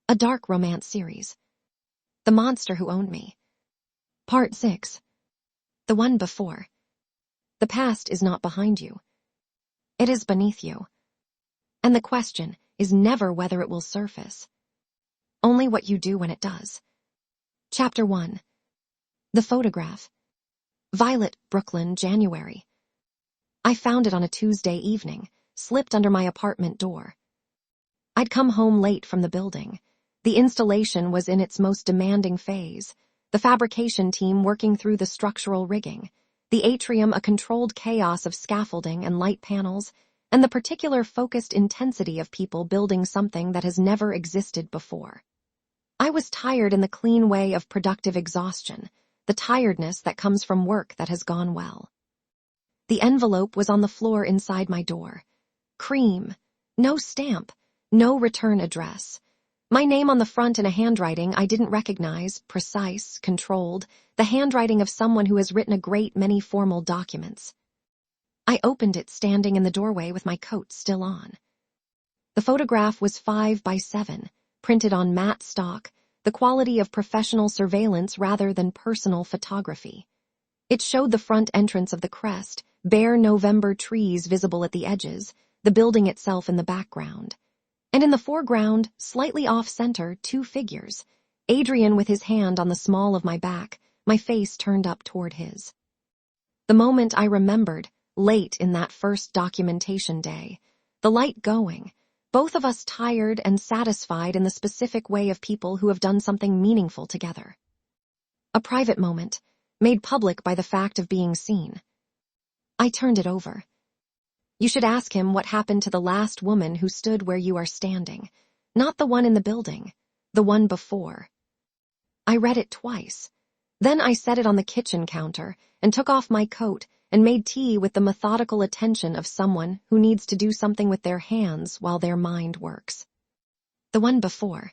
A dark romance series. The Monster Who Owned Me. Part 6. The one before. The past is not behind you. It is beneath you. And the question is never whether it will surface. Only what you do when it does. Chapter 1. The Photograph. Violet, Brooklyn, January. I found it on a Tuesday evening, slipped under my apartment door. I'd come home late from the building. The installation was in its most demanding phase, the fabrication team working through the structural rigging, the atrium a controlled chaos of scaffolding and light panels, and the particular focused intensity of people building something that has never existed before. I was tired in the clean way of productive exhaustion, the tiredness that comes from work that has gone well. The envelope was on the floor inside my door. Cream. No stamp. No return address. My name on the front in a handwriting I didn't recognize, precise, controlled, the handwriting of someone who has written a great many formal documents. I opened it standing in the doorway with my coat still on. The photograph was 5 by 7, printed on matte stock, the quality of professional surveillance rather than personal photography. It showed the front entrance of the crest, bare November trees visible at the edges, the building itself in the background. And in the foreground, slightly off-center, 2 figures, Adrian with his hand on the small of my back, my face turned up toward his. The moment I remembered, late in that first documentation day, the light going, both of us tired and satisfied in the specific way of people who have done something meaningful together. A private moment, made public by the fact of being seen. I turned it over. You should ask him what happened to the last woman who stood where you are standing, not the one in the building, the one before. I read it twice. Then I set it on the kitchen counter and took off my coat and made tea with the methodical attention of someone who needs to do something with their hands while their mind works. The one before.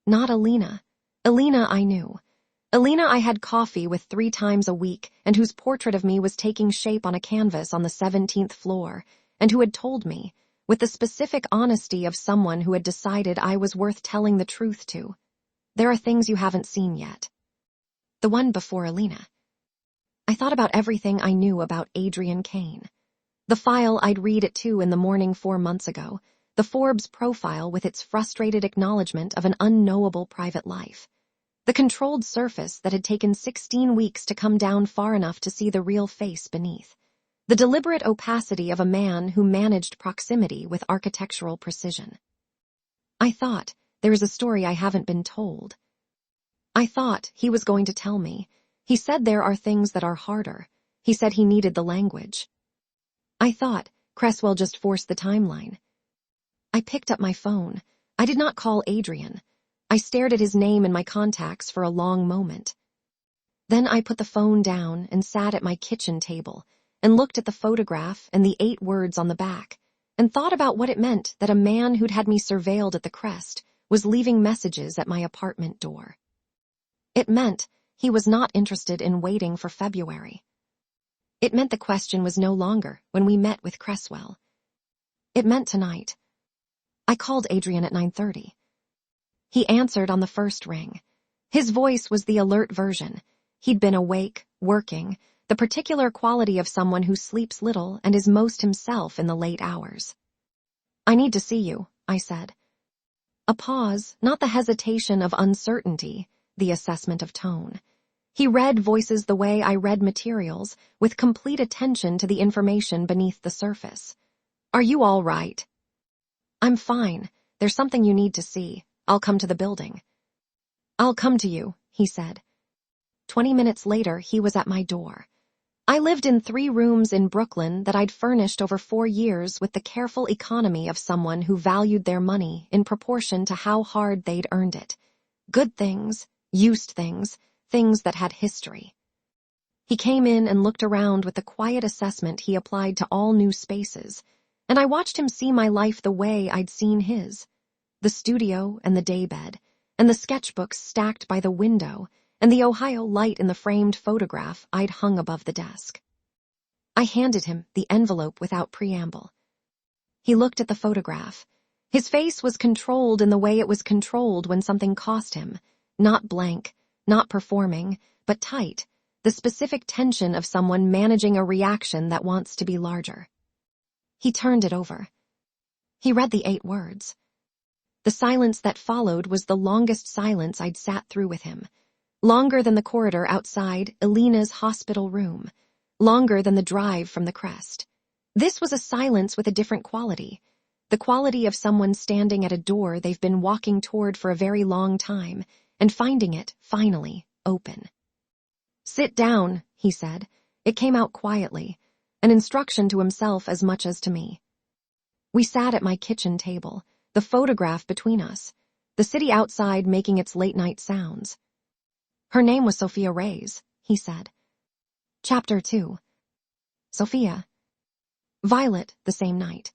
Not Alina. Alina I knew. Alina I had coffee with 3 times a week and whose portrait of me was taking shape on a canvas on the 17th floor and who had told me, with the specific honesty of someone who had decided I was worth telling the truth to, there are things you haven't seen yet. The one before Alina. I thought about everything I knew about Adrian Kane. The file I'd read at 2 in the morning 4 months ago, the Forbes profile with its frustrated acknowledgement of an unknowable private life. The controlled surface that had taken 16 weeks to come down far enough to see the real face beneath. The deliberate opacity of a man who managed proximity with architectural precision. I thought, there is a story I haven't been told. I thought he was going to tell me. He said there are things that are harder. He said he needed the language. I thought, Cresswell just forced the timeline. I picked up my phone. I did not call Adrian. I stared at his name in my contacts for a long moment. Then I put the phone down and sat at my kitchen table and looked at the photograph and the 8 words on the back and thought about what it meant that a man who'd had me surveilled at the crest was leaving messages at my apartment door. It meant he was not interested in waiting for February. It meant the question was no longer when we met with Cresswell. It meant tonight. I called Adrian at 9:30. He answered on the first ring. His voice was the alert version. He'd been awake, working, the particular quality of someone who sleeps little and is most himself in the late hours. I need to see you, I said. A pause, not the hesitation of uncertainty, the assessment of tone. He read voices the way I read materials, with complete attention to the information beneath the surface. Are you all right? I'm fine. There's something you need to see. I'll come to the building. I'll come to you, he said. 20 minutes later, he was at my door. I lived in 3 rooms in Brooklyn that I'd furnished over 4 years with the careful economy of someone who valued their money in proportion to how hard they'd earned it. Good things, used things, things that had history. He came in and looked around with the quiet assessment he applied to all new spaces, and I watched him see my life the way I'd seen his. The studio and the daybed, and the sketchbooks stacked by the window, and the Ohio light in the framed photograph I'd hung above the desk. I handed him the envelope without preamble. He looked at the photograph. His face was controlled in the way it was controlled when something cost him. Not blank, not performing, but tight, the specific tension of someone managing a reaction that wants to be larger. He turned it over. He read the 8 words. The silence that followed was the longest silence I'd sat through with him. Longer than the corridor outside Elena's hospital room. Longer than the drive from the crest. This was a silence with a different quality. The quality of someone standing at a door they've been walking toward for a very long time, and finding it, finally, open. "Sit down," he said. It came out quietly, an instruction to himself as much as to me. We sat at my kitchen table, the photograph between us, the city outside making its late-night sounds. "Her name was Sophia Reyes," he said. Chapter 2. Sophia. Violet, the same night.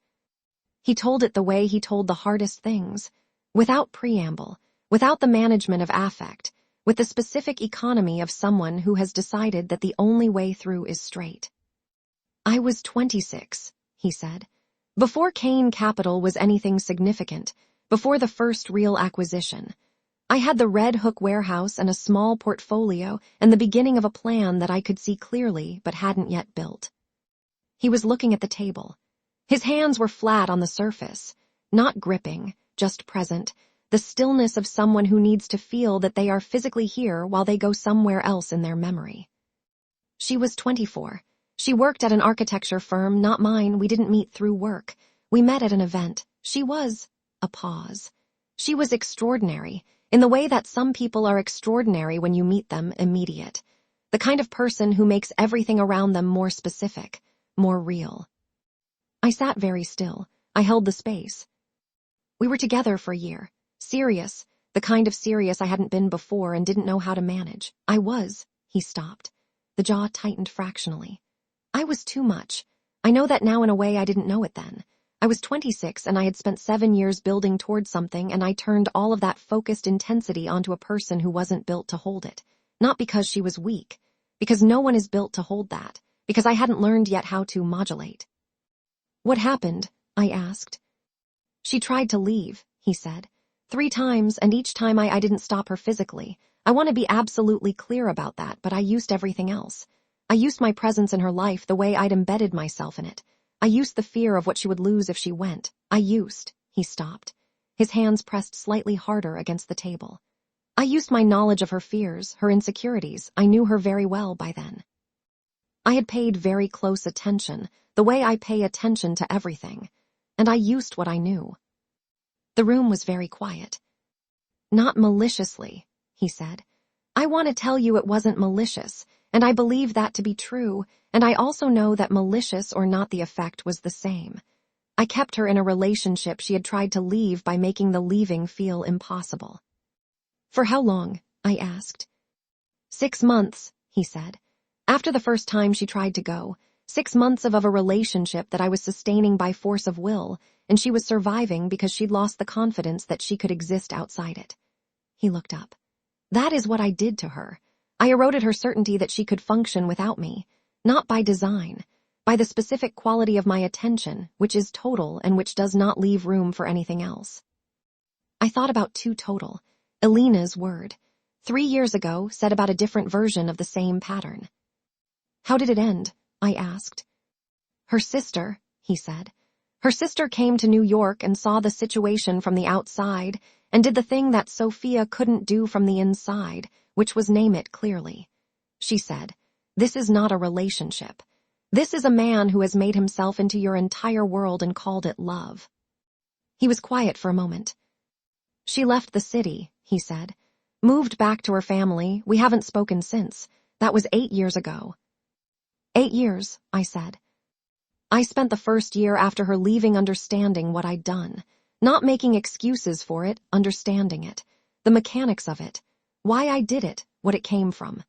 He told it the way he told the hardest things, without preamble, without the management of affect, with the specific economy of someone who has decided that the only way through is straight. "I was 26, he said. Before Kane Capital was anything significant, before the first real acquisition. I had the Red Hook warehouse and a small portfolio and the beginning of a plan that I could see clearly but hadn't yet built." He was looking at the table. His hands were flat on the surface, not gripping, just present, the stillness of someone who needs to feel that they are physically here while they go somewhere else in their memory. She was 24. She worked at an architecture firm, not mine. We didn't meet through work. We met at an event. She was a pause. She was extraordinary, in the way that some people are extraordinary when you meet them, immediate. The kind of person who makes everything around them more specific, more real. I sat very still. I held the space. We were together for a year. Serious, the kind of serious I hadn't been before and didn't know how to manage. I was. He stopped. The jaw tightened fractionally. I was too much. I know that now in a way I didn't know it then. I was 26 and I had spent 7 years building towards something, and I turned all of that focused intensity onto a person who wasn't built to hold it. Not because she was weak, because no one is built to hold that, because I hadn't learned yet how to modulate. "What happened?" I asked. "She tried to leave," he said. 3 times, and each time I didn't stop her physically. I want to be absolutely clear about that, but I used everything else. I used my presence in her life the way I'd embedded myself in it. I used the fear of what she would lose if she went. He stopped. His hands pressed slightly harder against the table. I used my knowledge of her fears, her insecurities. I knew her very well by then. I had paid very close attention, the way I pay attention to everything, and I used what I knew. The room was very quiet. "Not maliciously," he said. "I want to tell you it wasn't malicious, and I believe that to be true, and I also know that malicious or not the effect was the same. I kept her in a relationship she had tried to leave by making the leaving feel impossible." "For how long?" I asked. 6 months, he said. "After the first time she tried to go, 6 months of a relationship that I was sustaining by force of will, and she was surviving because she'd lost the confidence that she could exist outside it." He looked up. "That is what I did to her. I eroded her certainty that she could function without me, not by design, by the specific quality of my attention, which is total and which does not leave room for anything else." I thought about 2 total. Elena's word. 3 years ago, said about a different version of the same pattern. "How did it end?" I asked. "Her sister," he said. "Her sister came to New York and saw the situation from the outside and did the thing that Sophia couldn't do from the inside, which was name it clearly. She said, 'This is not a relationship. This is a man who has made himself into your entire world and called it love.'" He was quiet for a moment. "She left the city," he said. "Moved back to her family. We haven't spoken since. That was 8 years ago." 8 years, I said. I spent the first year after her leaving understanding what I'd done, not making excuses for it, understanding it, the mechanics of it, why I did it, what it came from,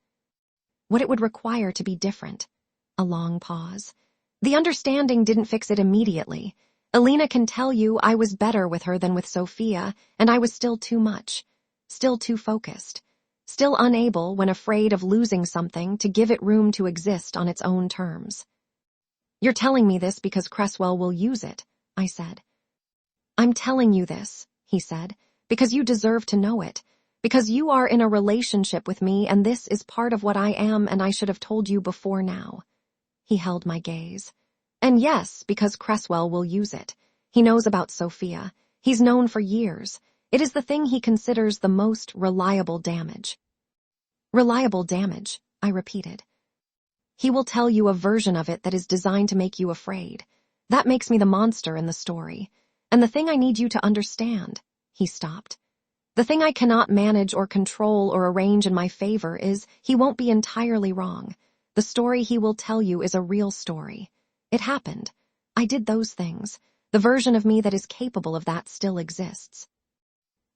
what it would require to be different. A long pause. The understanding didn't fix it immediately. Elena can tell you I was better with her than with Sophia, and I was still too much, still too focused, still unable, when afraid of losing something, to give it room to exist on its own terms. "You're telling me this because Cresswell will use it," I said. I'm telling you this, he said, because you deserve to know it, because you are in a relationship with me and this is part of what I am and I should have told you before now. He held my gaze. And yes, because Cresswell will use it. He knows about Sophia. He's known for years. It is the thing he considers the most reliable damage. Reliable damage, I repeated. He will tell you a version of it that is designed to make you afraid. That makes me the monster in the story. And the thing I need you to understand, he stopped. The thing I cannot manage or control or arrange in my favor is he won't be entirely wrong. The story he will tell you is a real story. It happened. I did those things. The version of me that is capable of that still exists.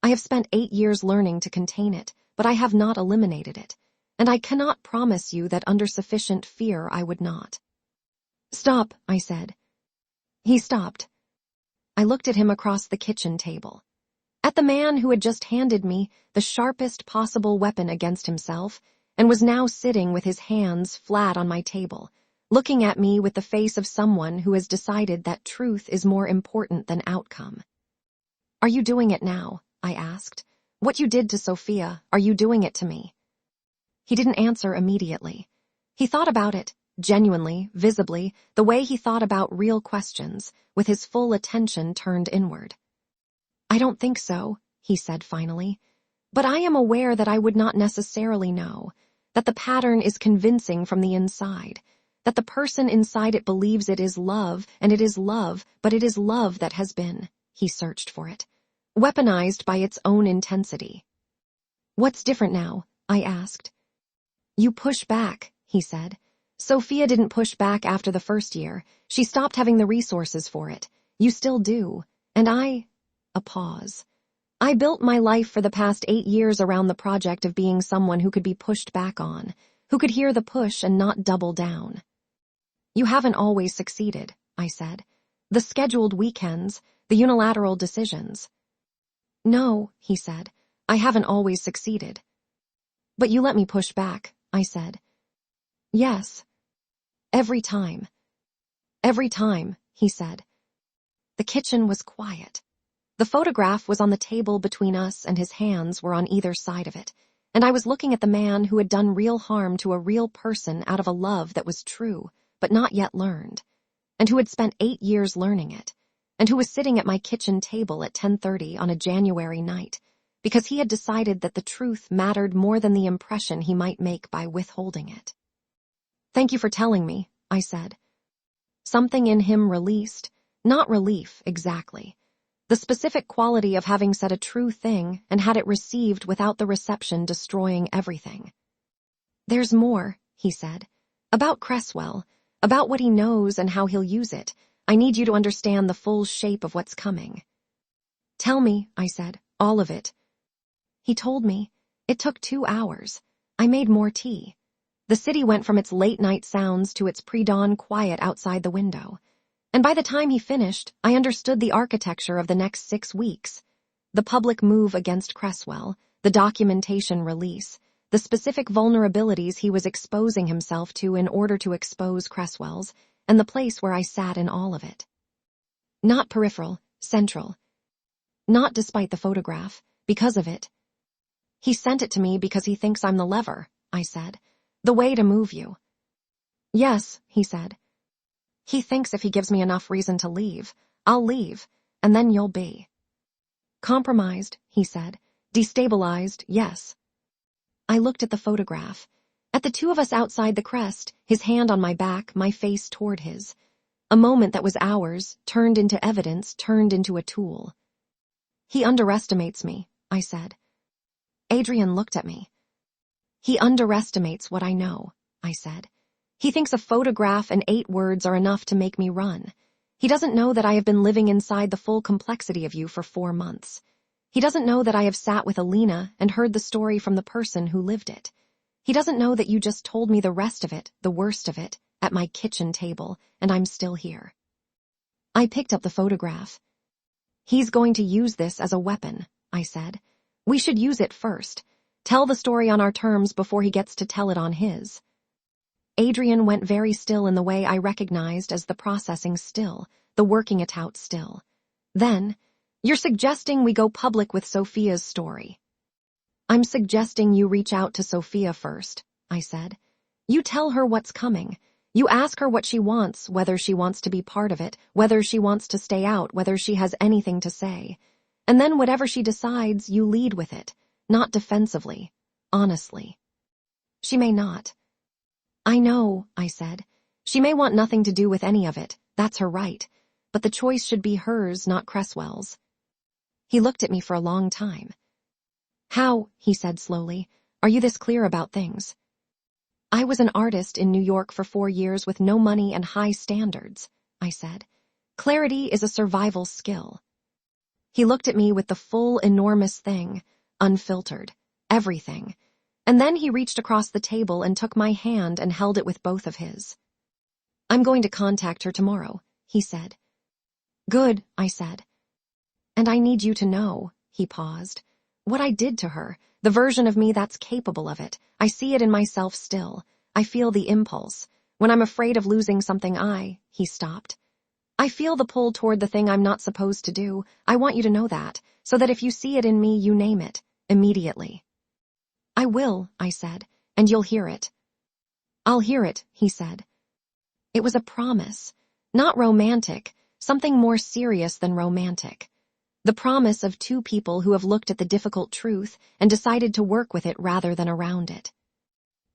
I have spent 8 years learning to contain it, but I have not eliminated it. And I cannot promise you that under sufficient fear I would not. Stop, I said. He stopped. I looked at him across the kitchen table. At the man who had just handed me the sharpest possible weapon against himself and was now sitting with his hands flat on my table, looking at me with the face of someone who has decided that truth is more important than outcome. Are you doing it now? I asked. What you did to Sophia, are you doing it to me? He didn't answer immediately. He thought about it, genuinely, visibly, the way he thought about real questions, with his full attention turned inward. I don't think so, he said finally. But I am aware that I would not necessarily know, that the pattern is convincing from the inside, that the person inside it believes it is love, and it is love, but it is love that has been, he searched for it, weaponized by its own intensity. What's different now? I asked. You push back, he said. Sophia didn't push back after the first year. She stopped having the resources for it. You still do. And I... A pause. I built my life for the past 8 years around the project of being someone who could be pushed back on, who could hear the push and not double down. You haven't always succeeded, I said. The scheduled weekends, the unilateral decisions. No, he said. I haven't always succeeded. But you let me push back, I said. Yes. Every time. Every time, he said. The kitchen was quiet. The photograph was on the table between us and his hands were on either side of it, and I was looking at the man who had done real harm to a real person out of a love that was true, but not yet learned, and who had spent 8 years learning it, and who was sitting at my kitchen table at 10:30 on a January night, because he had decided that the truth mattered more than the impression he might make by withholding it. Thank you for telling me, I said. Something in him released, not relief exactly. The specific quality of having said a true thing and had it received without the reception destroying everything. There's more, he said. About Cresswell, about what he knows and how he'll use it. I need you to understand the full shape of what's coming. Tell me, I said, all of it. He told me. It took 2 hours. I made more tea. The city went from its late-night sounds to its pre-dawn quiet outside the window. And by the time he finished, I understood the architecture of the next 6 weeks. The public move against Cresswell, the documentation release, the specific vulnerabilities he was exposing himself to in order to expose Cresswell's, and the place where I sat in all of it. Not peripheral, central. Not despite the photograph, because of it. He sent it to me because he thinks I'm the lever, I said. The way to move you. Yes, he said. He thinks if he gives me enough reason to leave, I'll leave, and then you'll be. Compromised, he said. Destabilized, yes. I looked at the photograph. At the two of us outside the crest, his hand on my back, my face toward his. A moment that was ours, turned into evidence, turned into a tool. He underestimates me, I said. Adrian looked at me. He underestimates what I know, I said. He thinks a photograph and 8 words are enough to make me run. He doesn't know that I have been living inside the full complexity of you for 4 months. He doesn't know that I have sat with Alina and heard the story from the person who lived it. He doesn't know that you just told me the rest of it, the worst of it, at my kitchen table, and I'm still here. I picked up the photograph. He's going to use this as a weapon, I said. We should use it first. Tell the story on our terms before he gets to tell it on his. Adrian went very still in the way I recognized as the processing still, the working it out still. Then, You're suggesting we go public with Sophia's story. I'm suggesting you reach out to Sophia first, I said. You tell her what's coming. You ask her what she wants, whether she wants to be part of it, whether she wants to stay out, whether she has anything to say. And then whatever she decides, you lead with it, not defensively, honestly. She may not. I know, I said. She may want nothing to do with any of it. That's her right. But the choice should be hers, not Cresswell's. He looked at me for a long time. How, he said slowly, are you this clear about things? I was an artist in New York for 4 years with no money and high standards, I said. Clarity is a survival skill. He looked at me with the full, enormous thing, unfiltered, everything. And then he reached across the table and took my hand and held it with both of his. I'm going to contact her tomorrow, he said. Good, I said. And I need you to know, he paused, what I did to her, the version of me that's capable of it. I see it in myself still. I feel the impulse. When I'm afraid of losing something he stopped. I feel the pull toward the thing I'm not supposed to do. I want you to know that, so that if you see it in me, you name it, immediately. I will, I said, and you'll hear it. I'll hear it, he said. It was a promise, not romantic, something more serious than romantic. The promise of 2 people who have looked at the difficult truth and decided to work with it rather than around it.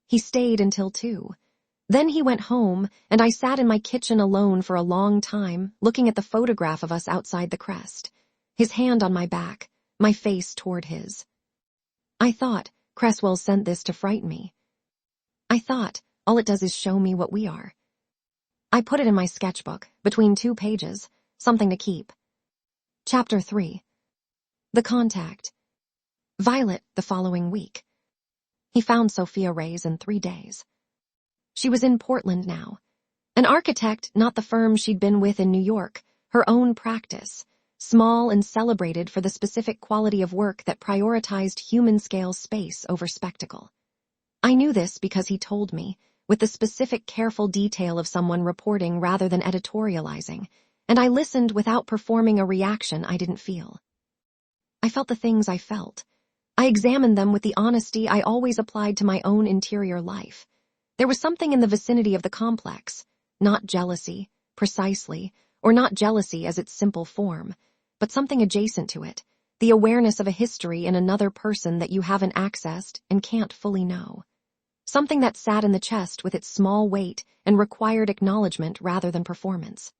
He stayed until 2. Then he went home, and I sat in my kitchen alone for a long time, looking at the photograph of us outside the Crest, his hand on my back, my face toward his. I thought, Cresswell sent this to frighten me. I thought, all it does is show me what we are. I put it in my sketchbook, between 2 pages, something to keep. Chapter 3. The Contact. Violet the following week. He found Sophia Reyes in 3 days. She was in Portland now. An architect, not the firm she'd been with in New York, her own practice, small and celebrated for the specific quality of work that prioritized human-scale space over spectacle. I knew this because he told me, with the specific careful detail of someone reporting rather than editorializing, and I listened without performing a reaction I didn't feel. I felt the things I felt. I examined them with the honesty I always applied to my own interior life. There was something in the vicinity of the complex, not jealousy, precisely, or not jealousy as its simple form, but something adjacent to it, the awareness of a history in another person that you haven't accessed and can't fully know. Something that sat in the chest with its small weight and required acknowledgement rather than performance.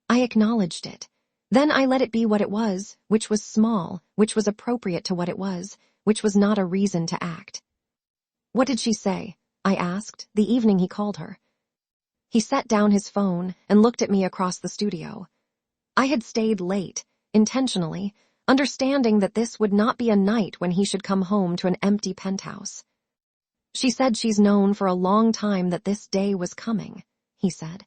I acknowledged it. Then I let it be what it was, which was small, which was appropriate to what it was, which was not a reason to act. What did she say? I asked, the evening he called her. He set down his phone and looked at me across the studio. I had stayed late, intentionally, understanding that this would not be a night when he should come home to an empty penthouse. She said she's known for a long time that this day was coming, he said.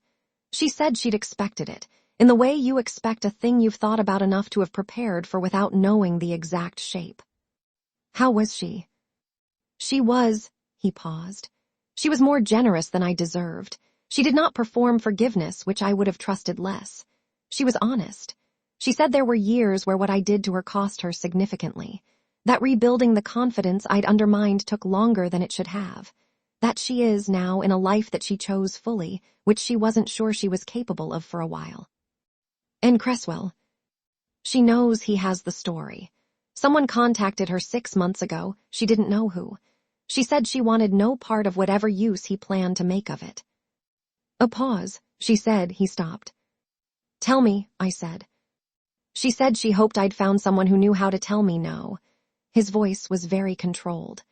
She said she'd expected it, in the way you expect a thing you've thought about enough to have prepared for without knowing the exact shape. How was she? She was, he paused. She was more generous than I deserved. She did not perform forgiveness, which I would have trusted less. She was honest. She said there were years where what I did to her cost her significantly, that rebuilding the confidence I'd undermined took longer than it should have, that she is now in a life that she chose fully, which she wasn't sure she was capable of for a while. And Cresswell. She knows he has the story. Someone contacted her 6 months ago, she didn't know who. She said she wanted no part of whatever use he planned to make of it. A pause. She said he stopped. Tell me, I said. She said she hoped I'd found someone who knew how to tell me no. His voice was very controlled.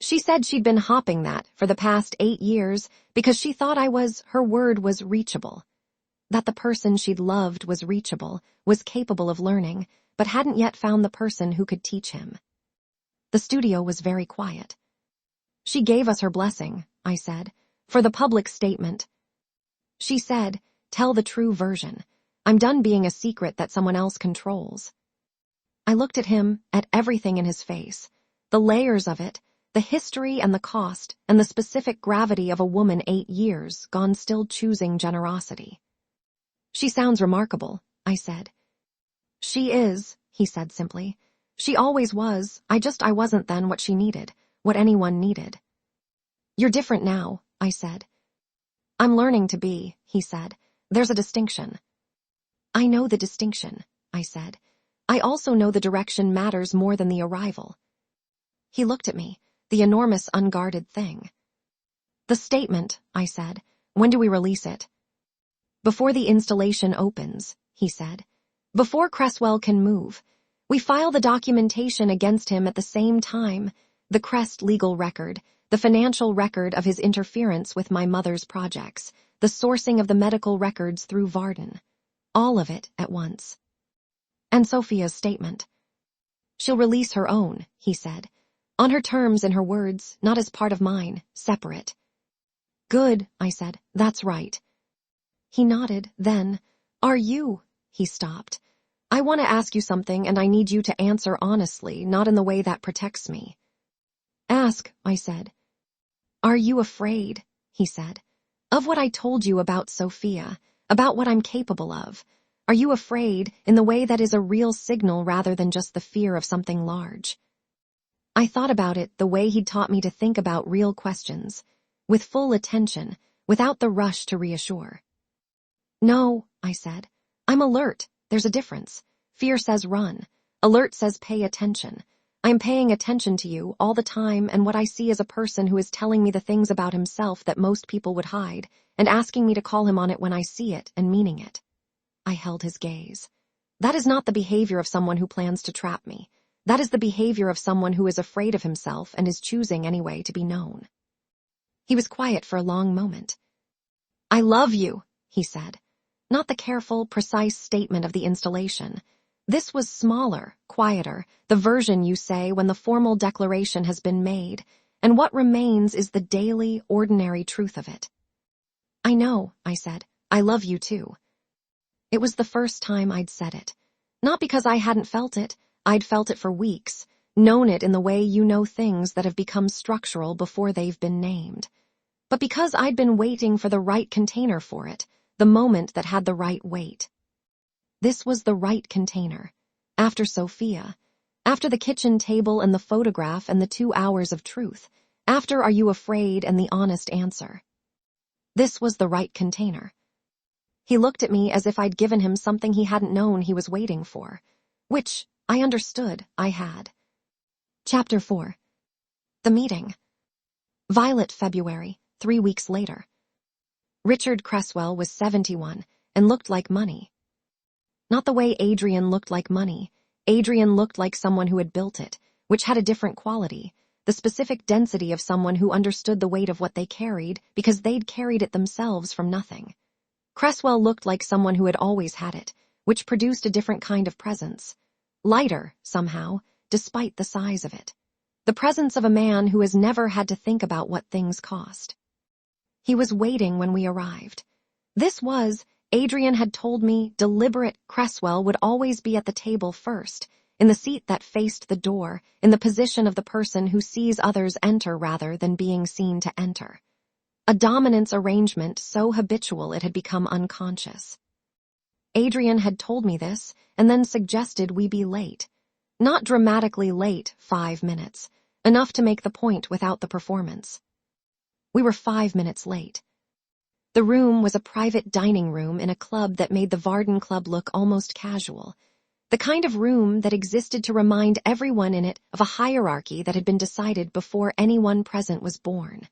She said she'd been hopping that for the past 8 years because she thought her word was reachable. That the person she'd loved was reachable, was capable of learning, but hadn't yet found the person who could teach him. The studio was very quiet. She gave us her blessing, I said, for the public statement. She said, tell the true version. I'm done being a secret that someone else controls. I looked at him, at everything in his face, the layers of it, the history and the cost, and the specific gravity of a woman 8 years gone still choosing generosity. She sounds remarkable, I said. She is, he said simply. She always was. I wasn't then what she needed, what anyone needed. You're different now, I said. I'm learning to be, he said. There's a distinction. I know the distinction, I said. I also know the direction matters more than the arrival. He looked at me, the enormous unguarded thing. The statement, I said. When do we release it? Before the installation opens, he said. Before Cresswell can move. We file the documentation against him at the same time, the Crest legal record, the financial record of his interference with my mother's projects, the sourcing of the medical records through Varden. All of it at once. And Sophia's statement. She'll release her own, he said. On her terms and her words, not as part of mine, separate. Good, I said. That's right. He nodded, then, Are you? He stopped. I want to ask you something and I need you to answer honestly, not in the way that protects me. Ask, I said. Are you afraid, he said, of what I told you about Sophia, about what I'm capable of? Are you afraid in the way that is a real signal rather than just the fear of something large? I thought about it the way he'd taught me to think about real questions, with full attention, without the rush to reassure. No, I said. I'm alert. There's a difference. Fear says run. Alert says pay attention. I'm paying attention to you all the time, and what I see is a person who is telling me the things about himself that most people would hide, and asking me to call him on it when I see it and meaning it. I held his gaze. That is not the behavior of someone who plans to trap me. That is the behavior of someone who is afraid of himself and is choosing anyway to be known. He was quiet for a long moment. I love you, he said. Not the careful, precise statement of the installation. This was smaller, quieter, the version you say when the formal declaration has been made, and what remains is the daily, ordinary truth of it. I know, I said. I love you too. It was the first time I'd said it. Not because I hadn't felt it. I'd felt it for weeks, known it in the way you know things that have become structural before they've been named. But because I'd been waiting for the right container for it, the moment that had the right weight. This was the right container. After Sophia. After the kitchen table and the photograph and the 2 hours of truth. After Are You Afraid and the honest answer. This was the right container. He looked at me as if I'd given him something he hadn't known he was waiting for. Which, I understood, I had. Chapter 4. The meeting. Violet, February, 3 weeks later. Richard Cresswell was 71 and looked like money. Not the way Adrian looked like money. Adrian looked like someone who had built it, which had a different quality, the specific density of someone who understood the weight of what they carried because they'd carried it themselves from nothing. Cresswell looked like someone who had always had it, which produced a different kind of presence. Lighter, somehow, despite the size of it. The presence of a man who has never had to think about what things cost. He was waiting when we arrived. This was, Adrian had told me, deliberate. Cresswell would always be at the table first, in the seat that faced the door, in the position of the person who sees others enter rather than being seen to enter. A dominance arrangement so habitual it had become unconscious. Adrian had told me this, and then suggested we be late. Not dramatically late, 5 minutes, enough to make the point without the performance. We were 5 minutes late. The room was a private dining room in a club that made the Varden Club look almost casual. The kind of room that existed to remind everyone in it of a hierarchy that had been decided before anyone present was born.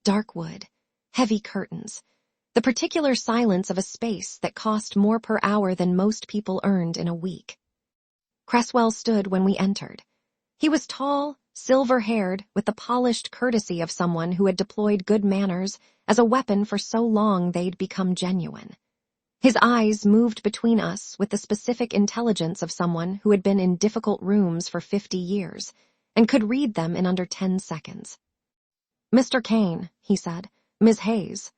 Dark wood, heavy curtains, the particular silence of a space that cost more per hour than most people earned in a week. Cresswell stood when we entered. He was tall, silver-haired, with the polished courtesy of someone who had deployed good manners as a weapon for so long they'd become genuine. His eyes moved between us with the specific intelligence of someone who had been in difficult rooms for 50 years and could read them in under 10 seconds. Mr. Kane, he said. Ms. Hayes.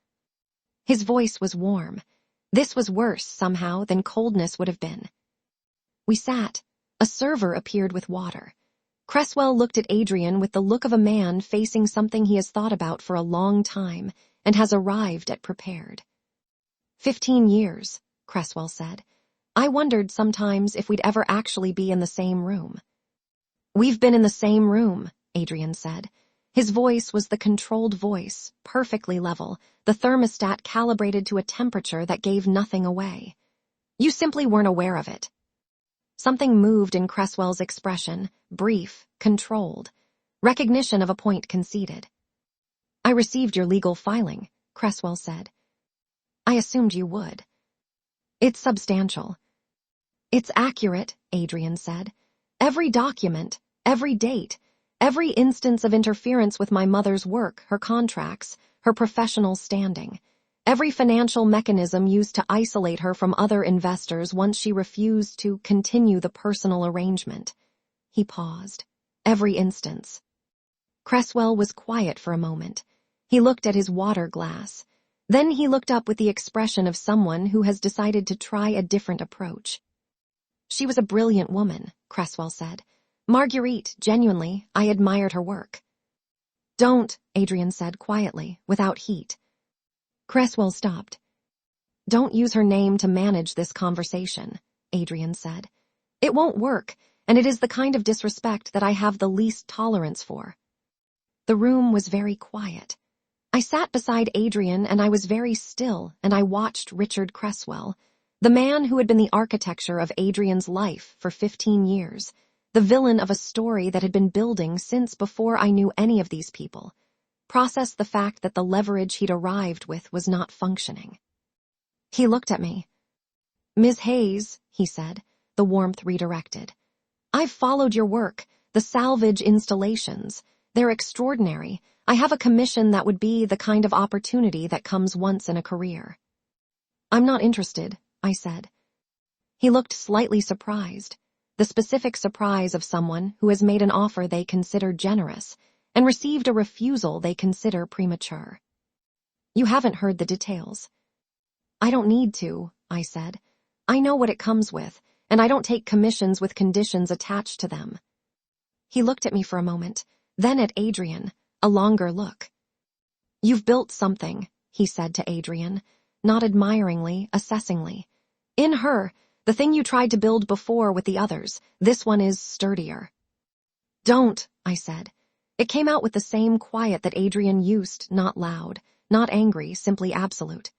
His voice was warm. This was worse, somehow, than coldness would have been. We sat. A server appeared with water. Cresswell looked at Adrian with the look of a man facing something he has thought about for a long time and has arrived at prepared. 15 years, Cresswell said. I wondered sometimes if we'd ever actually be in the same room. "We've been in the same room," Adrian said. His voice was the controlled voice, perfectly level, the thermostat calibrated to a temperature that gave nothing away. "You simply weren't aware of it." Something moved in Cresswell's expression, brief, controlled. Recognition of a point conceded. "I received your legal filing," Cresswell said. "I assumed you would." "It's substantial." "It's accurate," Adrian said. "Every document, every date, every instance of interference with my mother's work, her contracts, her professional standing, every financial mechanism used to isolate her from other investors once she refused to continue the personal arrangement." He paused. "Every instance." Cresswell was quiet for a moment. He looked at his water glass. Then he looked up with the expression of someone who has decided to try a different approach. "She was a brilliant woman," Cresswell said. "Marguerite, genuinely, I admired her work." "Don't," Adrian said quietly, without heat. Cresswell stopped. "Don't use her name to manage this conversation," Adrian said. "It won't work, and it is the kind of disrespect that I have the least tolerance for." The room was very quiet. I sat beside Adrian and I was very still, and I watched Richard Cresswell, the man who had been the architecture of Adrian's life for 15 years, the villain of a story that had been building since before I knew any of these people, process the fact that the leverage he'd arrived with was not functioning. He looked at me. "Ms. Hayes," he said, the warmth redirected. "I've followed your work, the salvage installations. They're extraordinary. I have a commission that would be the kind of opportunity that comes once in a career." "I'm not interested," I said. He looked slightly surprised, the specific surprise of someone who has made an offer they consider generous and received a refusal they consider premature. "You haven't heard the details." "I don't need to," I said. "I know what it comes with, and I don't take commissions with conditions attached to them." He looked at me for a moment, then at Adrian, a longer look. "You've built something," he said to Adrian, not admiringly, assessingly. "In her, the thing you tried to build before with the others, this one is sturdier." "Don't," I said. It came out with the same quiet that Adrian used, not loud, not angry, simply absolute.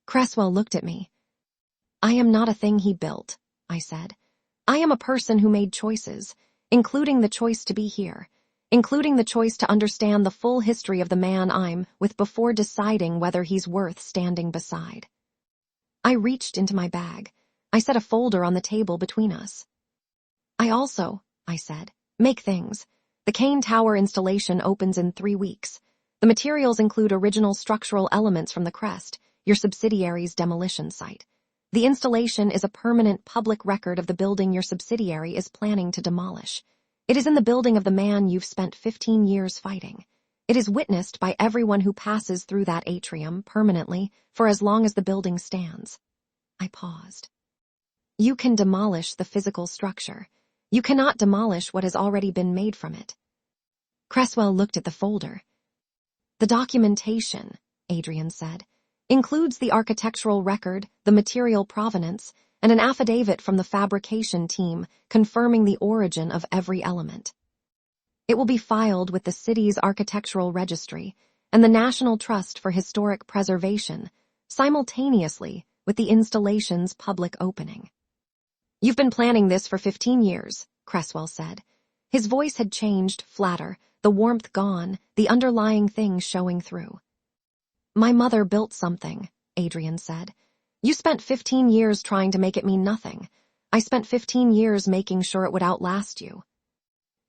Cresswell looked at me. "I am not a thing he built," I said. "I am a person who made choices, including the choice to be here, including the choice to understand the full history of the man I'm with before deciding whether he's worth standing beside." I reached into my bag. I set a folder on the table between us. "I also," I said, "make things. The Kane Tower installation opens in 3 weeks. The materials include original structural elements from the crest, your subsidiary's demolition site. The installation is a permanent public record of the building your subsidiary is planning to demolish. It is in the building of the man you've spent 15 years fighting. It is witnessed by everyone who passes through that atrium permanently for as long as the building stands." I paused. "You can demolish the physical structure. You cannot demolish what has already been made from it." Cresswell looked at the folder. "The documentation," Adrian said, "includes the architectural record, the material provenance, and an affidavit from the fabrication team confirming the origin of every element. It will be filed with the city's architectural registry and the National Trust for Historic Preservation, simultaneously with the installation's public opening." "You've been planning this for 15 years, Cresswell said. His voice had changed, flatter, the warmth gone, the underlying thing showing through. "My mother built something," Adrian said. "You spent 15 years trying to make it mean nothing. I spent 15 years making sure it would outlast you."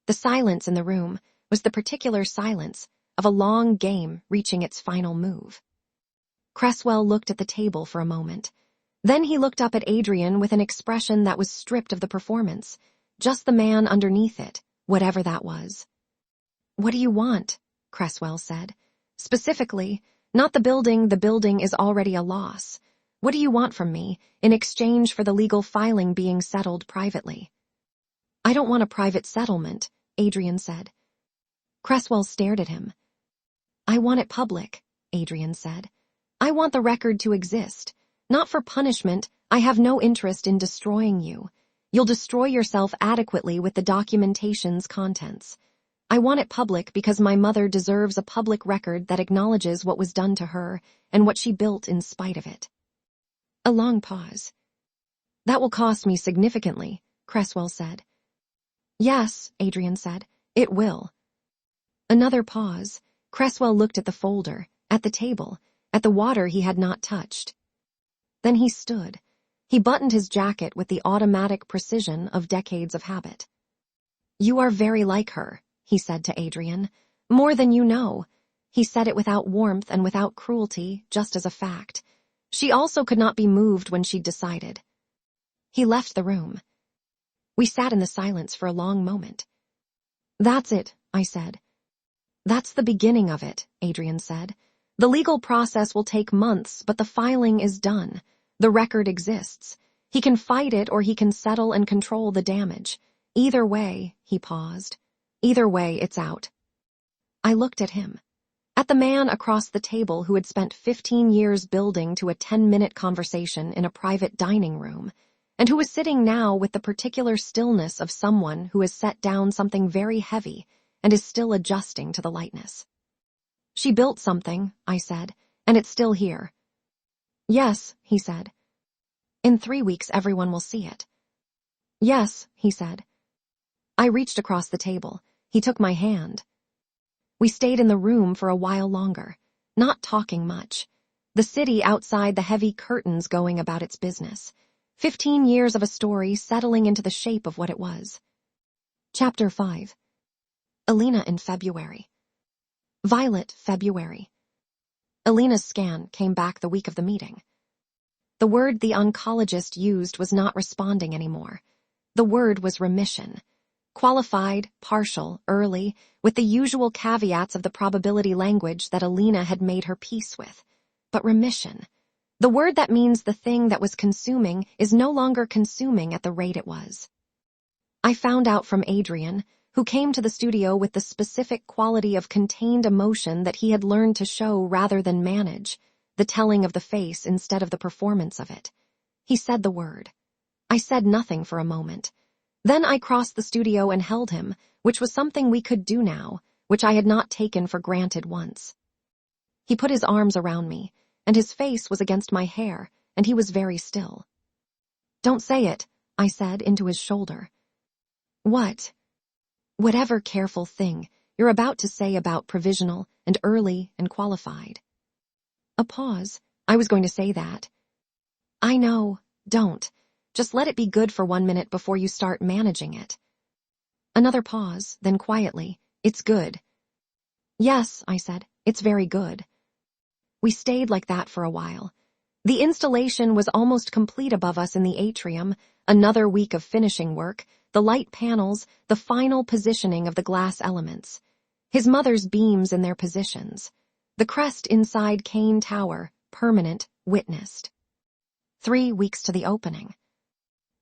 The silence in the room was the particular silence of a long game reaching its final move. Cresswell looked at the table for a moment. Then he looked up at Adrian with an expression that was stripped of the performance, just the man underneath it, whatever that was. "What do you want?" Cresswell said. "Specifically, not the building is already a loss. What do you want from me, in exchange for the legal filing being settled privately?" "I don't want a private settlement," Adrian said. Cresswell stared at him. "I want it public," Adrian said. "I want the record to exist, not for punishment, I have no interest in destroying you. You'll destroy yourself adequately with the documentation's contents. I want it public because my mother deserves a public record that acknowledges what was done to her and what she built in spite of it." A long pause. "That will cost me significantly," Cresswell said. "Yes," Adrian said, "it will." Another pause. Cresswell looked at the folder, at the table, at the water he had not touched. Then he stood. He buttoned his jacket with the automatic precision of decades of habit. "You are very like her," he said to Adrian. "More than you know." He said it without warmth and without cruelty, just as a fact. She also could not be moved when she'd decided. He left the room. We sat in the silence for a long moment. "That's it," I said. "That's the beginning of it," Adrian said. "The legal process will take months, but the filing is done. The record exists. He can fight it or he can settle and control the damage. Either way," he paused. "Either way, it's out." I looked at him. At the man across the table who had spent 15 years building to a 10-minute conversation in a private dining room, and who was sitting now with the particular stillness of someone who has set down something very heavy and is still adjusting to the lightness. "She built something," I said, "and it's still here." "Yes," he said. "In 3 weeks everyone will see it." "Yes," he said. I reached across the table. He took my hand. We stayed in the room for a while longer, not talking much. The city outside, the heavy curtains going about its business. 15 years of a story settling into the shape of what it was. Chapter 5. Alina in February. Violet, February. Alina's scan came back the week of the meeting. The word the oncologist used was not responding anymore. The word was remission. Qualified, partial, early, with the usual caveats of the probability language that Alina had made her peace with. But remission. The word that means the thing that was consuming is no longer consuming at the rate it was. I found out from Adrian, who came to the studio with the specific quality of contained emotion that he had learned to show rather than manage, the telling of the face instead of the performance of it. He said the word. I said nothing for a moment. Then I crossed the studio and held him, which was something we could do now, which I had not taken for granted once. He put his arms around me, and his face was against my hair, and he was very still. "Don't say it," I said into his shoulder. "What?" "Whatever careful thing you're about to say about provisional and early and qualified." A pause. I was going to say that. "I know. Don't. Just let it be good for 1 minute before you start managing it." Another pause, then quietly, "It's good." "Yes," I said, "it's very good." We stayed like that for a while. The installation was almost complete above us in the atrium, another week of finishing work, the light panels, the final positioning of the glass elements. His mother's beams in their positions. The crest inside Kane Tower, permanent, witnessed. 3 weeks to the opening.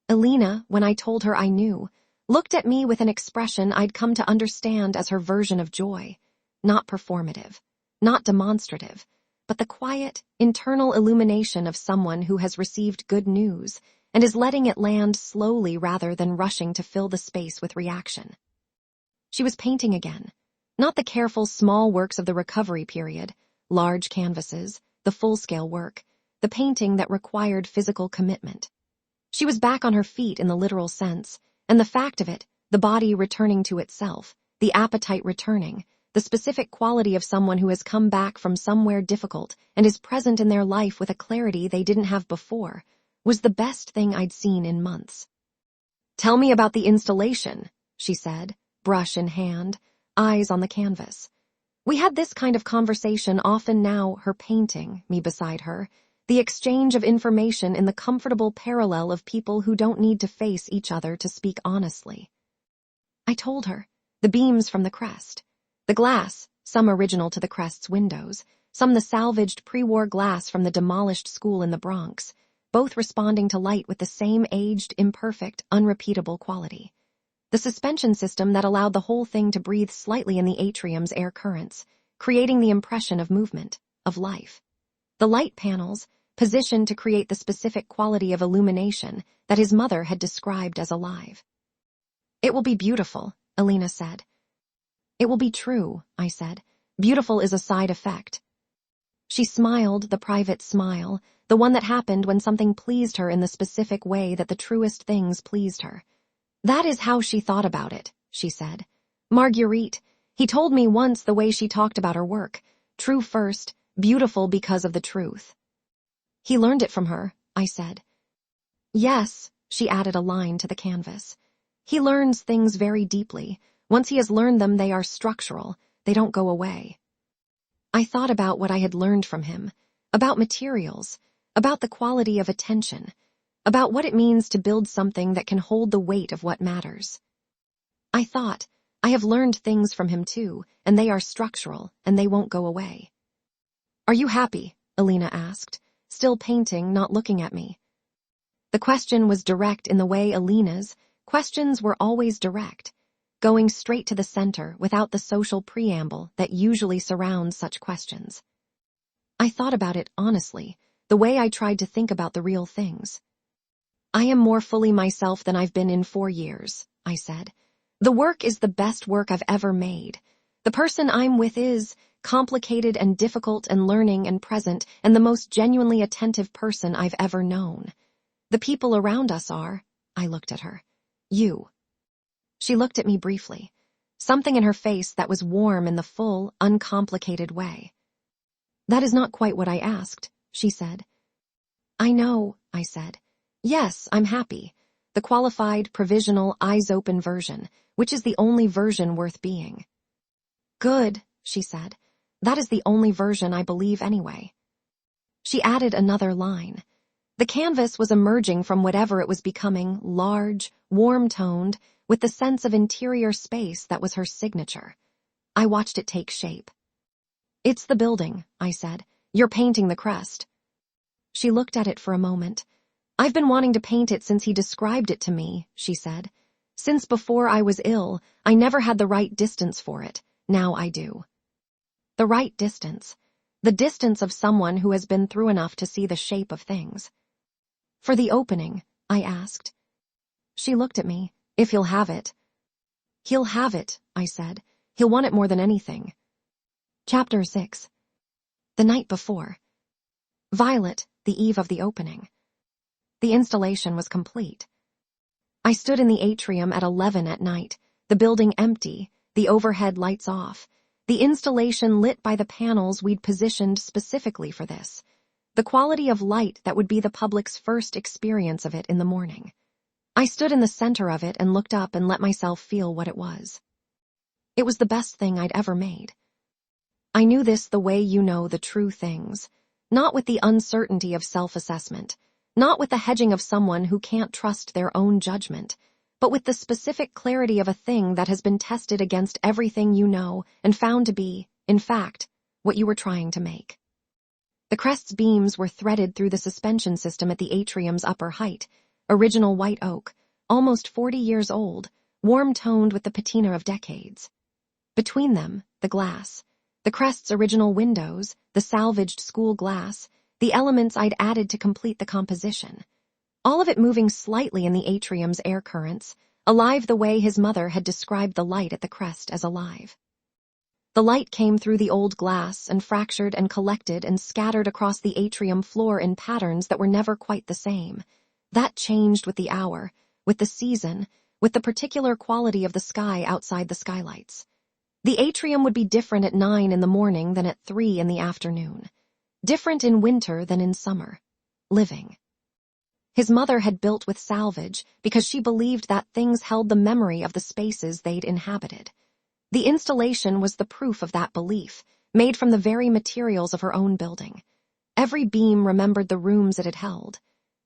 Alina, when I told her I knew, looked at me with an expression I'd come to understand as her version of joy. Not performative, not demonstrative, but the quiet, internal illumination of someone who has received good news and is letting it land slowly rather than rushing to fill the space with reaction. She was painting again. Not the careful small works of the recovery period, large canvases, the full-scale work, the painting that required physical commitment. She was back on her feet in the literal sense, and the fact of it, the body returning to itself, the appetite returning, the specific quality of someone who has come back from somewhere difficult and is present in their life with a clarity they didn't have before, was the best thing I'd seen in months. "Tell me about the installation," she said, brush in hand, eyes on the canvas. We had this kind of conversation often now, her painting, me beside her, the exchange of information in the comfortable parallel of people who don't need to face each other to speak honestly. I told her, the beams from the crest, the glass, some original to the crest's windows, some the salvaged pre-war glass from the demolished school in the Bronx, both responding to light with the same aged, imperfect, unrepeatable quality. The suspension system that allowed the whole thing to breathe slightly in the atrium's air currents, creating the impression of movement, of life. The light panels, positioned to create the specific quality of illumination that his mother had described as alive. "It will be beautiful," Alina said. "It will be true," I said. "Beautiful is a side effect." She smiled the private smile, the one that happened when something pleased her in the specific way that the truest things pleased her. "That is how she thought about it," she said. "Marguerite, he told me once the way she talked about her work. True first, beautiful because of the truth." "He learned it from her," I said. "Yes," she added a line to the canvas. "He learns things very deeply. Once he has learned them, they are structural. They don't go away." I thought about what I had learned from him, about materials, about the quality of attention, about what it means to build something that can hold the weight of what matters. I thought, I have learned things from him too, and they are structural, and they won't go away. "Are you happy?" Alina asked, still painting, not looking at me. The question was direct in the way Alina's questions were always direct, going straight to the center without the social preamble that usually surrounds such questions. I thought about it honestly, the way I tried to think about the real things. "I am more fully myself than I've been in 4 years," I said. "The work is the best work I've ever made. The person I'm with is complicated and difficult and learning and present and the most genuinely attentive person I've ever known. The people around us are," I looked at her, "you." She looked at me briefly, something in her face that was warm in the full, uncomplicated way. "That is not quite what I asked," she said. "I know," I said. "Yes, I'm happy. The qualified, provisional, eyes-open version, which is the only version worth being." "Good," she said. "That is the only version I believe anyway." She added another line. The canvas was emerging from whatever it was becoming, large, warm-toned, with the sense of interior space that was her signature. I watched it take shape. "It's the building," I said. "You're painting the crest." She looked at it for a moment. "I've been wanting to paint it since he described it to me," she said. "Since before I was ill, I never had the right distance for it. Now I do." The right distance. The distance of someone who has been through enough to see the shape of things. "For the opening?" I asked. She looked at me. "If he'll have it." "He'll have it," I said. "He'll want it more than anything." Chapter 6. The night before. Violet, the eve of the opening. The installation was complete. I stood in the atrium at 11 at night, the building empty, the overhead lights off, the installation lit by the panels we'd positioned specifically for this, the quality of light that would be the public's first experience of it in the morning. I stood in the center of it and looked up and let myself feel what it was. It was the best thing I'd ever made. I knew this the way you know the true things, not with the uncertainty of self-assessment, not with the hedging of someone who can't trust their own judgment, but with the specific clarity of a thing that has been tested against everything you know and found to be, in fact, what you were trying to make. The crest's beams were threaded through the suspension system at the atrium's upper height, original white oak, almost 40 years old, warm-toned with the patina of decades. Between them, the glass, the crest's original windows, the salvaged school glass, the elements I'd added to complete the composition. All of it moving slightly in the atrium's air currents, alive the way his mother had described the light at the crest as alive. The light came through the old glass and fractured and collected and scattered across the atrium floor in patterns that were never quite the same. That changed with the hour, with the season, with the particular quality of the sky outside the skylights. The atrium would be different at 9 in the morning than at 3 in the afternoon. Different in winter than in summer. Living. His mother had built with salvage because she believed that things held the memory of the spaces they'd inhabited. The installation was the proof of that belief, made from the very materials of her own building. Every beam remembered the rooms it had held.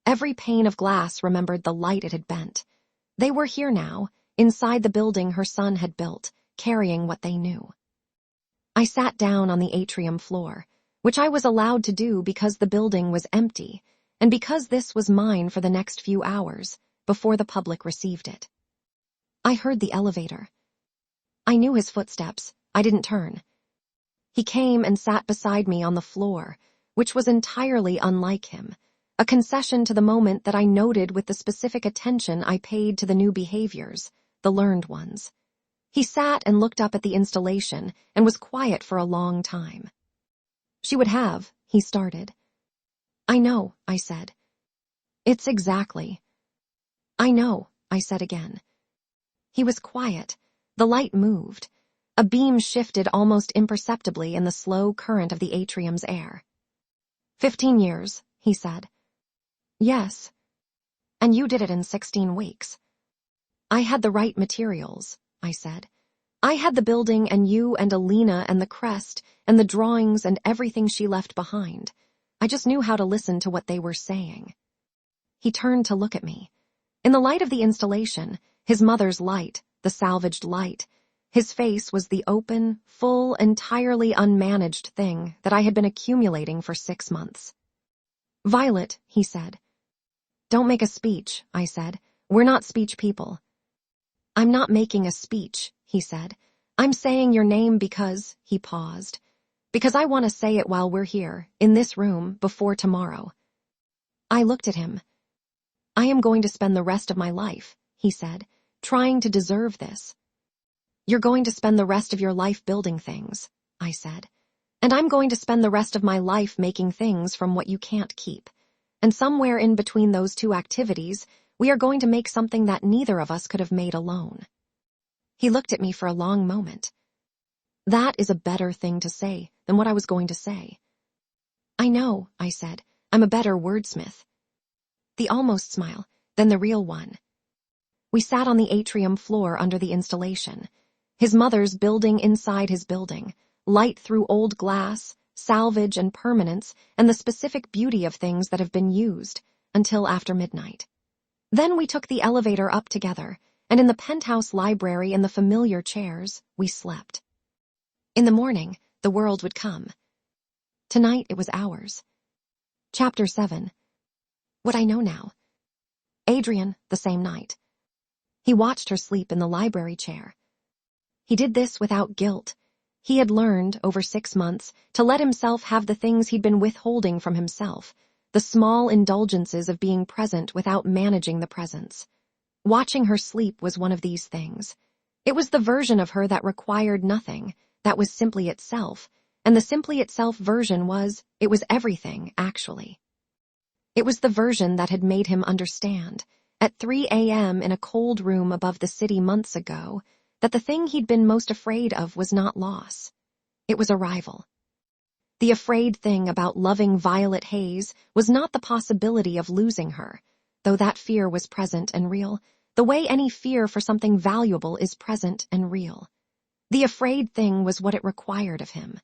Every pane of glass remembered the light it had bent. They were here now, inside the building her son had built, carrying what they knew. I sat down on the atrium floor, which I was allowed to do because the building was empty, and because this was mine for the next few hours, before the public received it. I heard the elevator. I knew his footsteps. I didn't turn. He came and sat beside me on the floor, which was entirely unlike him, a concession to the moment that I noted with the specific attention I paid to the new behaviors, the learned ones. He sat and looked up at the installation and was quiet for a long time. She would have, he started. I know, I said. It's exactly. I know, I said again. He was quiet. The light moved. A beam shifted almost imperceptibly in the slow current of the atrium's air. 15 years, he said. Yes. And you did it in 16 weeks. I had the right materials, I said. I had the building and you and Alina and the crest and the drawings and everything she left behind. I just knew how to listen to what they were saying. He turned to look at me. In the light of the installation, his mother's light, the salvaged light, his face was the open, full, entirely unmanaged thing that I had been accumulating for 6 months. Violet, he said. Don't make a speech, I said. We're not speech people. I'm not making a speech, he said. I'm saying your name because, he paused, because I want to say it while we're here, in this room, before tomorrow. I looked at him. I am going to spend the rest of my life, he said, trying to deserve this. You're going to spend the rest of your life building things, I said. And I'm going to spend the rest of my life making things from what you can't keep. And somewhere in between those two activities, we are going to make something that neither of us could have made alone. He looked at me for a long moment. That is a better thing to say than what I was going to say. I know, I said. I'm a better wordsmith. The almost smile, then the real one. We sat on the atrium floor under the installation. His mother's building inside his building, light through old glass, salvage and permanence, and the specific beauty of things that have been used, until after midnight. Then we took the elevator up together, and in the penthouse library in the familiar chairs, we slept. In the morning, the world would come. Tonight it was ours. Chapter 7. What I know now. Adrian, the same night. He watched her sleep in the library chair. He did this without guilt. He had learned, over 6 months, to let himself have the things he'd been withholding from himself, the small indulgences of being present without managing the presence. Watching her sleep was one of these things. It was the version of her that required nothing, that was simply itself, and the simply itself version was, it was everything, actually. It was the version that had made him understand, at 3 a.m. in a cold room above the city months ago, that the thing he'd been most afraid of was not loss. It was arrival. The afraid thing about loving Violet Hayes was not the possibility of losing her, though that fear was present and real, the way any fear for something valuable is present and real. The afraid thing was what it required of him.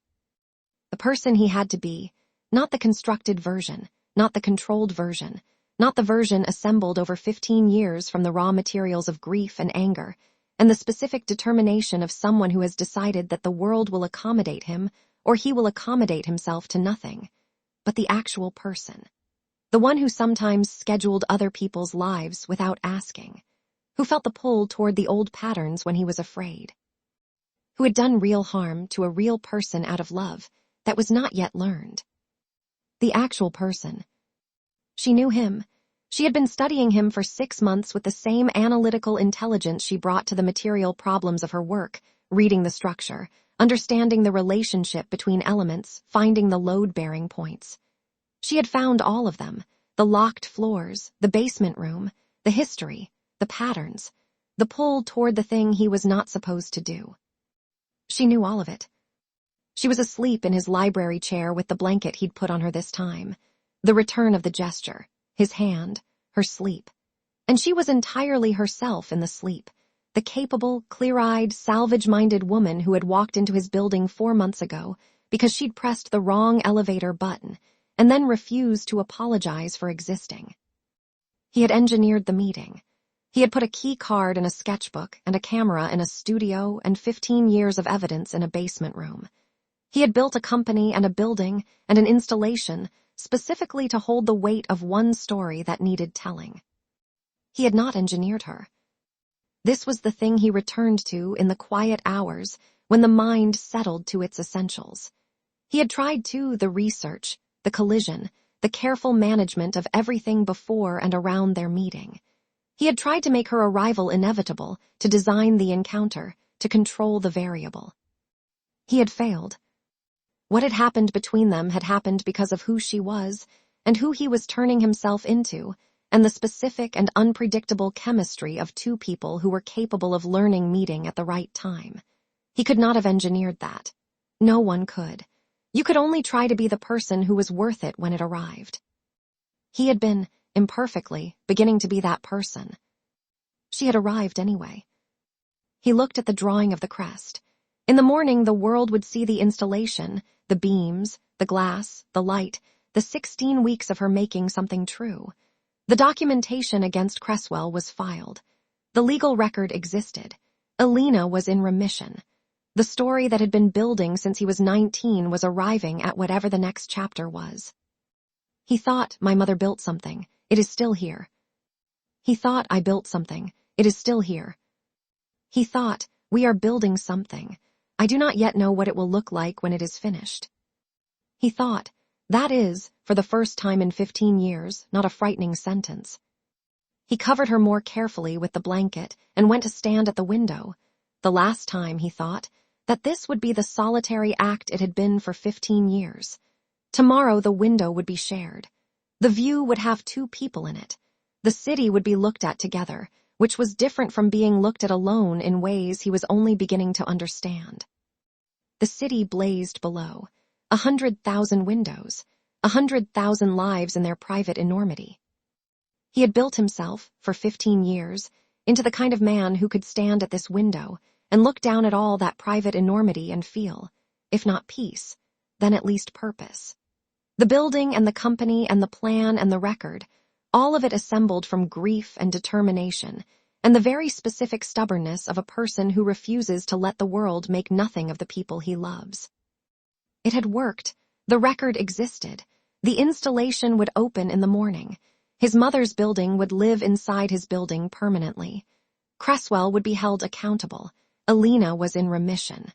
The person he had to be, not the constructed version, not the controlled version, not the version assembled over 15 years from the raw materials of grief and anger, and the specific determination of someone who has decided that the world will accommodate him, or he will accommodate himself to nothing, but the actual person. The one who sometimes scheduled other people's lives without asking, who felt the pull toward the old patterns when he was afraid, who had done real harm to a real person out of love that was not yet learned. The actual person. She knew him. She had been studying him for 6 months with the same analytical intelligence she brought to the material problems of her work, reading the structure, understanding the relationship between elements, finding the load-bearing points. She had found all of them, the locked floors, the basement room, the history, the patterns, the pull toward the thing he was not supposed to do. She knew all of it. She was asleep in his library chair with the blanket he'd put on her this time, the return of the gesture, his hand, her sleep. And she was entirely herself in the sleep, the capable, clear-eyed, salvage-minded woman who had walked into his building 4 months ago because she'd pressed the wrong elevator button and then refused to apologize for existing. He had engineered the meeting. He had put a key card in a sketchbook and a camera in a studio and 15 years of evidence in a basement room. He had built a company and a building and an installation specifically to hold the weight of one story that needed telling. He had not engineered her. This was the thing he returned to in the quiet hours when the mind settled to its essentials. He had tried, too, the research, the collision, the careful management of everything before and around their meeting. He had tried to make her arrival inevitable, to design the encounter, to control the variable. He had failed. What had happened between them had happened because of who she was, and who he was turning himself into, and the specific and unpredictable chemistry of two people who were capable of learning meeting at the right time. He could not have engineered that. No one could. You could only try to be the person who was worth it when it arrived. He had been, imperfectly, beginning to be that person. She had arrived anyway. He looked at the drawing of the crest. In the morning, the world would see the installation, the beams, the glass, the light, the 16 weeks of her making something true. The documentation against Cresswell was filed. The legal record existed. Alina was in remission. The story that had been building since he was 19 was arriving at whatever the next chapter was. He thought, my mother built something. It is still here. He thought, I built something. It is still here. He thought, we are building something. I do not yet know what it will look like when it is finished. He thought, that is, for the first time in 15 years, not a frightening sentence. He covered her more carefully with the blanket and went to stand at the window. The last time, he thought, that this would be the solitary act it had been for 15 years. Tomorrow the window would be shared. The view would have two people in it. The city would be looked at together, which was different from being looked at alone in ways he was only beginning to understand. The city blazed below. 100,000 windows, 100,000 lives in their private enormity. He had built himself, for 15 years, into the kind of man who could stand at this window and look down at all that private enormity and feel, if not peace, then at least purpose. The building and the company and the plan and the record, all of it assembled from grief and determination, and the very specific stubbornness of a person who refuses to let the world make nothing of the people he loves. It had worked. The record existed. The installation would open in the morning. His mother's building would live inside his building permanently. Cresswell would be held accountable. Alina was in remission.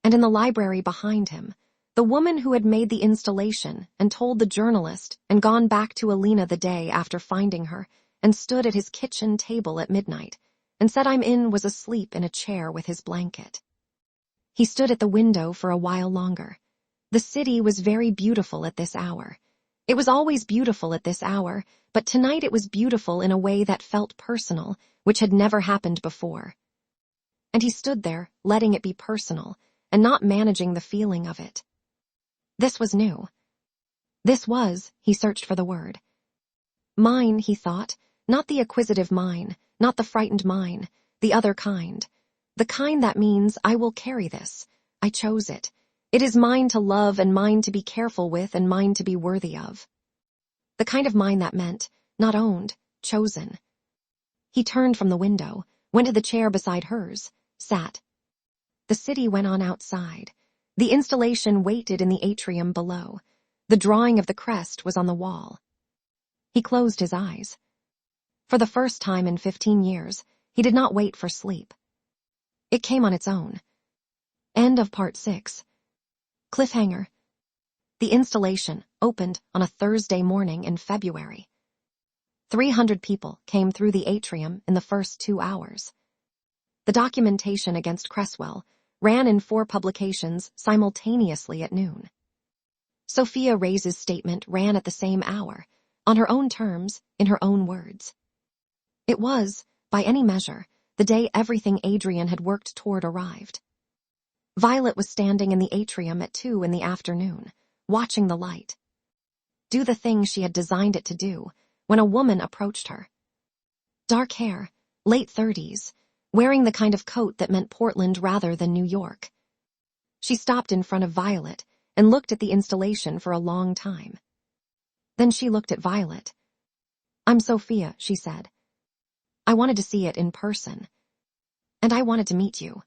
And in the library behind him, the woman who had made the installation and told the journalist and gone back to Alina the day after finding her and stood at his kitchen table at midnight and said was asleep in a chair with his blanket. He stood at the window for a while longer. The city was very beautiful at this hour. It was always beautiful at this hour, but tonight it was beautiful in a way that felt personal, which had never happened before. And he stood there, letting it be personal, and not managing the feeling of it. This was new. This was, he searched for the word. Mine, he thought, not the acquisitive mine, not the frightened mine, the other kind. The kind that means, I will carry this. I chose it. It is mine to love and mine to be careful with and mine to be worthy of. The kind of mine that meant, not owned, chosen. He turned from the window, went to the chair beside hers, sat. The city went on outside. The installation waited in the atrium below. The drawing of the crest was on the wall. He closed his eyes. For the first time in 15 years, he did not wait for sleep. It came on its own. End of part 6. Cliffhanger. The installation opened on a Thursday morning in February. 300 people came through the atrium in the first 2 hours. The documentation against Cresswell ran in 4 publications simultaneously at noon. Sophia Reyes' statement ran at the same hour, on her own terms, in her own words. It was, by any measure, the day everything Adrian had worked toward arrived. Violet was standing in the atrium at 2 in the afternoon, watching the light. Do the thing she had designed it to do, when a woman approached her. Dark hair, late 30s, wearing the kind of coat that meant Portland rather than New York. She stopped in front of Violet and looked at the installation for a long time. Then she looked at Violet. I'm Sophia, she said. I wanted to see it in person. And I wanted to meet you.